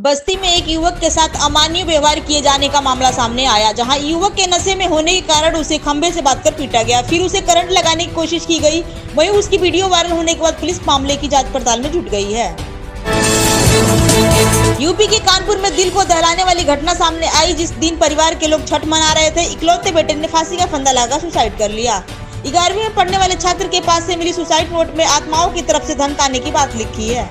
बस्ती में एक युवक के साथ अमानवीय व्यवहार किए जाने का मामला सामने आया, जहां युवक के नशे में होने के कारण उसे खंभे से बांधकर पीटा गया, फिर उसे करंट लगाने की कोशिश की गई। वहीं उसकी वीडियो वायरल होने के बाद पुलिस मामले की जांच पड़ताल में जुट गई है। यूपी के कानपुर में दिल को दहलाने वाली घटना सामने आई, जिस दिन परिवार के लोग छठ मना रहे थे। इकलौते बेटे ने फांसी का फंदा लगा सुसाइड कर लिया। 11वीं में पढ़ने वाले छात्र के पास से मिली सुसाइड नोट में आत्माओं की तरफ से धमकाने की बात लिखी है।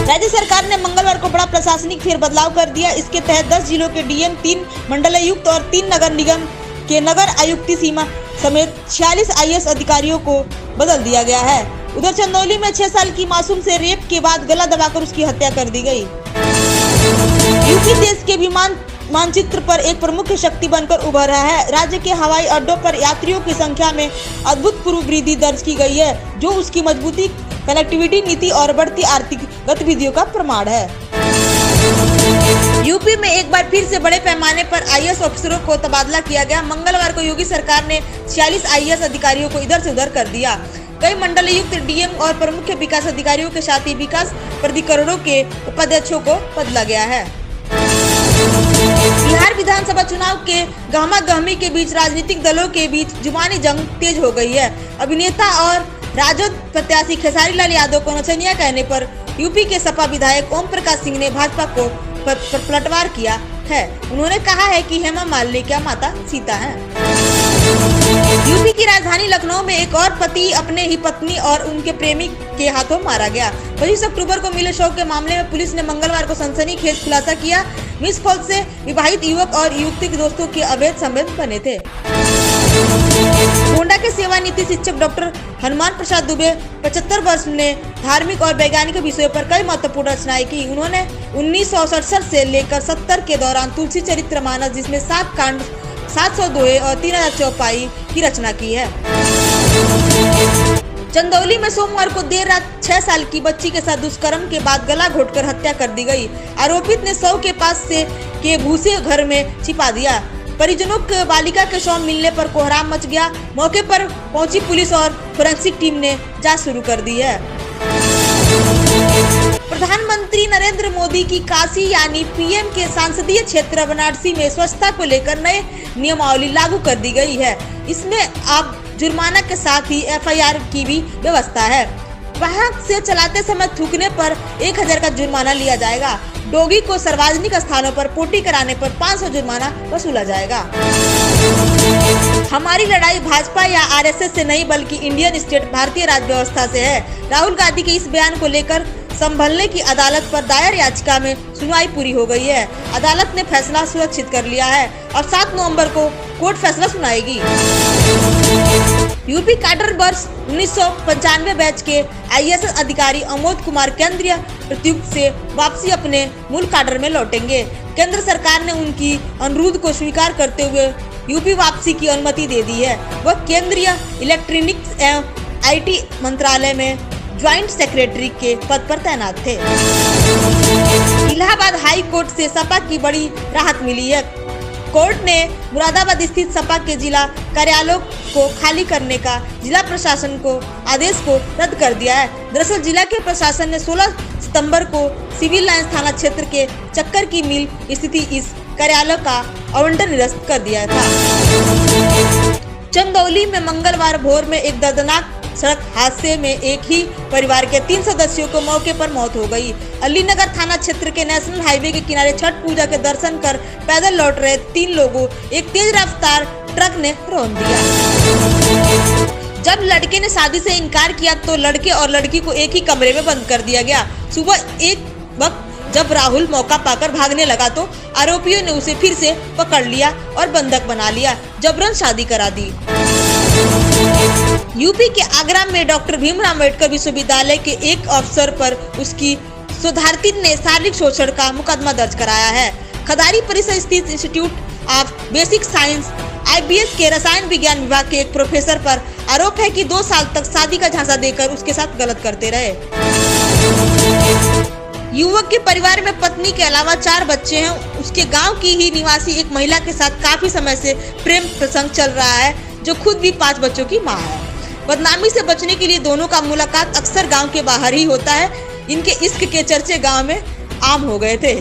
राज्य सरकार ने मंगलवार को बड़ा प्रशासनिक फेरबदलाव कर दिया। इसके तहत 10 जिलों के डीएम, 3 मंडलायुक्त और 3 नगर निगम के नगर आयुक्त सीमा समेत 46 आईएएस अधिकारियों को बदल दिया गया है। उधर चंदौली में 6 साल की मासूम से रेप के बाद गला दबाकर उसकी हत्या कर दी गई। यूपी देश के विमान मानचित्र पर एक प्रमुख शक्ति बनकर उभर रहा है। राज्य के हवाई अड्डों पर यात्रियों की संख्या में अभूतपूर्व वृद्धि दर्ज की गई है, जो उसकी मजबूती, कनेक्टिविटी नीति और बढ़ती आर्थिक गतिविधियों का प्रमाण है। यूपी में एक बार फिर से बड़े पैमाने पर आईएएस अफसरों को तबादला किया गया। मंगलवार को योगी सरकार ने 46 आईएएस अधिकारियों को इधर से उधर कर दिया। कई मंडलायुक्त, डीएम और प्रमुख विकास अधिकारियों के साथ ही विकास प्राधिकरणों के उपाध्यक्षों को बदला गया है। बिहार विधानसभा चुनाव के गहमा-गहमी के बीच राजनीतिक दलों के बीच जुबानी जंग तेज हो गई है। अभिनेता और राजद प्रत्याशी खेसारी लाल यादव को नचनिया कहने पर यूपी के सपा विधायक ओम प्रकाश सिंह ने भाजपा को पलटवार किया है। उन्होंने कहा है कि हेमा मालिनी क्या माता सीता है। यूपी की राजधानी लखनऊ में एक और पति अपने ही पत्नी और उनके प्रेमी के हाथों मारा गया। 25 अक्टूबर को मिले शव के मामले में पुलिस ने मंगलवार को सनसनीखेज खुलासा किया। मिस कॉल से विवाहित युवक और युवती के दोस्तों के अवैध संबंध बने थे। गोंडा के सेवानिवृत्त शिक्षक डॉक्टर हनुमान प्रसाद दुबे 75 वर्ष ने धार्मिक और वैज्ञानिक विषयों पर कई महत्वपूर्ण रचनाएं की। उन्होंने 1967 से लेकर 70 के दौरान तुलसी चरित्रमानस, जिसमें 7 कांड, 700 दोहे और 3000 चौपाई की रचना की है। चंदौली में सोमवार को देर रात 6 साल की बच्ची के साथ दुष्कर्म के बाद गला घोटकर हत्या कर दी गई। आरोपित ने शव के पास से के भूसे घर में छिपा दिया। परिजनों को बालिका के शव मिलने पर कोहराम मच गया। मौके पर पहुंची पुलिस और फोरेंसिक टीम ने जांच शुरू कर दी है। प्रधानमंत्री नरेंद्र मोदी की काशी यानी पीएम के संसदीय क्षेत्र वाराणसी में स्वच्छता को लेकर नए नियमावली लागू कर दी गई है। इसमें अब जुर्माना के साथ ही एफआईआर की भी व्यवस्था है। वाहन से चलाते समय थूकने पर 1000 का जुर्माना लिया जाएगा। डॉगी को सार्वजनिक स्थानों पर पोटी कराने पर 500 जुर्माना वसूला जाएगा। हमारी लड़ाई भाजपा या आरएसएस से नहीं, बल्कि इंडियन स्टेट भारतीय राज्य व्यवस्था से है। राहुल गांधी के इस बयान को लेकर संभलने की अदालत पर दायर याचिका में सुनवाई पूरी हो गई है। अदालत ने फैसला सुरक्षित कर लिया है और 7 नवंबर को कोर्ट फैसला सुनाएगी। यूपी कैडर वर्ष 1995 बैच के आईएएस अधिकारी अमोद कुमार केंद्रीय प्रत्युक्त से वापसी अपने मूल कैडर में लौटेंगे। केंद्र सरकार ने उनकी अनुरोध को स्वीकार करते हुए यूपी वापसी की अनुमति दे दी है। वह केंद्रीय इलेक्ट्रॉनिक्स एवं आईटी मंत्रालय में ज्वाइंट सेक्रेटरी के पद पर तैनात थे। इलाहाबाद हाई कोर्ट से सपा की बड़ी राहत मिली है। कोर्ट ने मुरादाबाद स्थित सपा के जिला कार्यालयों को खाली करने का जिला प्रशासन को आदेश को रद्द कर दिया है। दरअसल जिला के प्रशासन ने 16 सितंबर को सिविल लाइंस थाना क्षेत्र के चक्कर की मिल स्थिति इस कार्यालय का आवंटन निरस्त कर दिया था। चंदौली में मंगलवार भोर में एक दर्दनाक सड़क हादसे में एक ही परिवार के 3 सदस्यों को मौके पर मौत हो गई। अलीनगर थाना क्षेत्र के नेशनल हाईवे के किनारे छठ पूजा के दर्शन कर पैदल लौट रहे 3 लोगों एक तेज रफ्तार ट्रक ने रौंद दिया। जब लड़के ने शादी से इनकार किया तो लड़के और लड़की को एक ही कमरे में बंद कर दिया गया। सुबह एक वक्त जब राहुल मौका पाकर भागने लगा तो आरोपियों ने उसे फिर से पकड़ लिया और बंधक बना लिया, जबरन शादी करा दी। यूपी के आगरा में डॉक्टर भीमराव अम्बेडकर विश्वविद्यालय के एक अफसर पर उसकी शोधार्थी ने शारीरिक शोषण का मुकदमा दर्ज कराया है। खदारी परिसर स्थित institute of basic science IBS के रसायन विज्ञान विभाग के एक प्रोफेसर पर आरोप है कि 2 साल तक शादी का झांसा देकर उसके साथ गलत करते रहे। युवक के परिवार में पत्नी के अलावा 4 बच्चे हैं। उसके गांव की ही निवासी एक महिला के साथ काफी समय से प्रेम प्रसंग चल रहा है, जो खुद भी 5 बच्चों की मां है। बदनामी से बचने के लिए दोनों का मुलाकात अक्सर गांव के बाहर ही होता है। इनके इश्क के चर्चे गांव में आम हो गए थे।